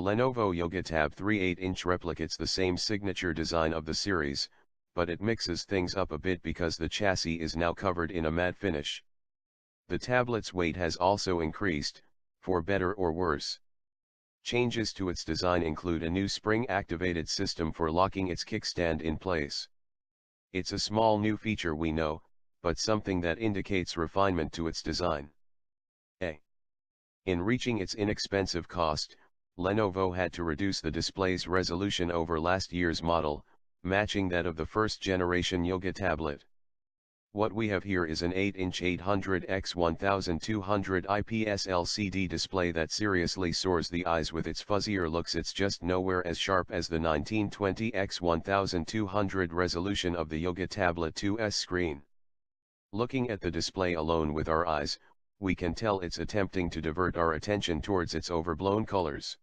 Lenovo YOGA Tab 3 8-inch replicates the same signature design of the series, but it mixes things up a bit because the chassis is now covered in a matte finish. The tablet's weight has also increased, for better or worse. Changes to its design include a new spring-activated system for locking its kickstand in place. It's a small new feature, we know, but something that indicates refinement to its design. In reaching its inexpensive cost, Lenovo had to reduce the display's resolution over last year's model, matching that of the first-generation YOGA tablet. What we have here is an 8-inch 800 x 1200 IPS LCD display that seriously soars the eyes with its fuzzier looks. It's just nowhere as sharp as the 1920 x 1200 resolution of the YOGA Tablet 2's screen. Looking at the display alone with our eyes, we can tell it's attempting to divert our attention towards its overblown colors.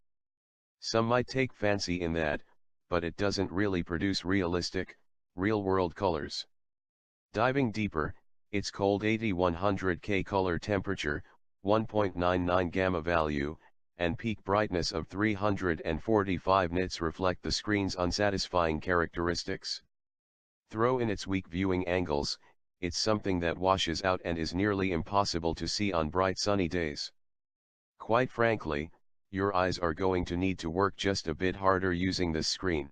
Some might take fancy in that, but it doesn't really produce realistic, real-world colors. Diving deeper, its cold 8100K color temperature, 1.99 gamma value, and peak brightness of 345 nits reflect the screen's unsatisfying characteristics. Throw in its weak viewing angles, it's something that washes out and is nearly impossible to see on bright sunny days. Quite frankly, your eyes are going to need to work just a bit harder using this screen.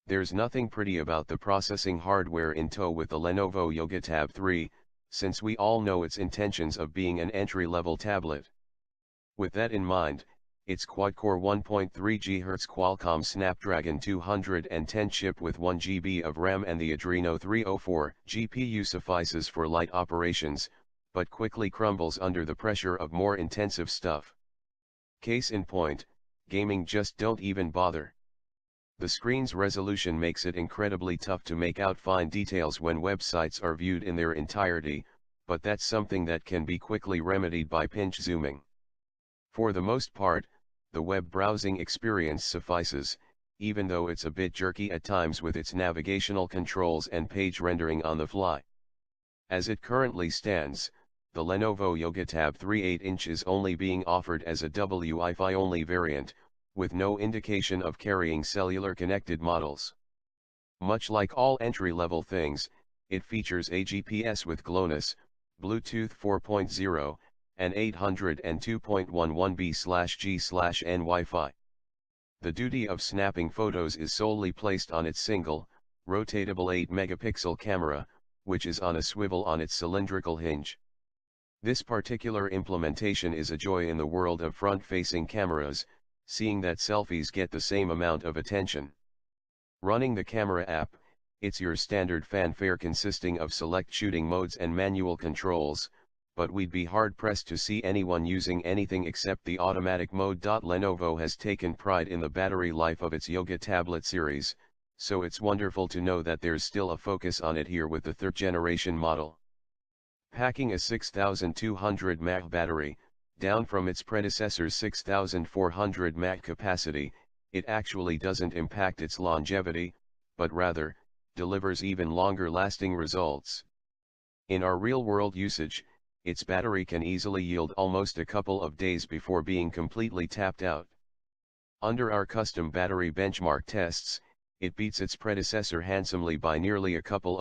There's nothing pretty about the processing hardware in tow with the Lenovo YOGA Tab 3, since we all know its intentions of being an entry-level tablet. With that in mind, its quad-core 1.3 GHz Qualcomm Snapdragon 210 chip with 1 GB of RAM and the Adreno 304 GPU suffices for light operations, but quickly crumbles under the pressure of more intensive stuff. Case in point, gaming just don't even bother. The screen's resolution makes it incredibly tough to make out fine details when websites are viewed in their entirety, but that's something that can be quickly remedied by pinch zooming. For the most part, the web browsing experience suffices, even though it's a bit jerky at times with its navigational controls and page rendering on the fly. As it currently stands, the Lenovo YOGA Tab 3 8-inch is only being offered as a Wi-Fi only variant, with no indication of carrying cellular connected models. Much like all entry-level things, it features a GPS with GLONASS, Bluetooth 4.0, and 802.11b/g/n Wi-Fi. The duty of snapping photos is solely placed on its single, rotatable 8-megapixel camera, which is on a swivel on its cylindrical hinge. This particular implementation is a joy in the world of front-facing cameras, seeing that selfies get the same amount of attention. Running the camera app, it's your standard fanfare consisting of select shooting modes and manual controls, but we'd be hard-pressed to see anyone using anything except the automatic mode. Lenovo has taken pride in the battery life of its YOGA Tablet series, so it's wonderful to know that there's still a focus on it here with the third-generation model. Packing a 6200 mAh battery, down from its predecessor's 6400 mAh capacity, it actually doesn't impact its longevity, but rather, delivers even longer-lasting results. In our real-world usage, its battery can easily yield almost a couple of days before being completely tapped out. Under our custom battery benchmark tests, it beats its predecessor handsomely by nearly a couple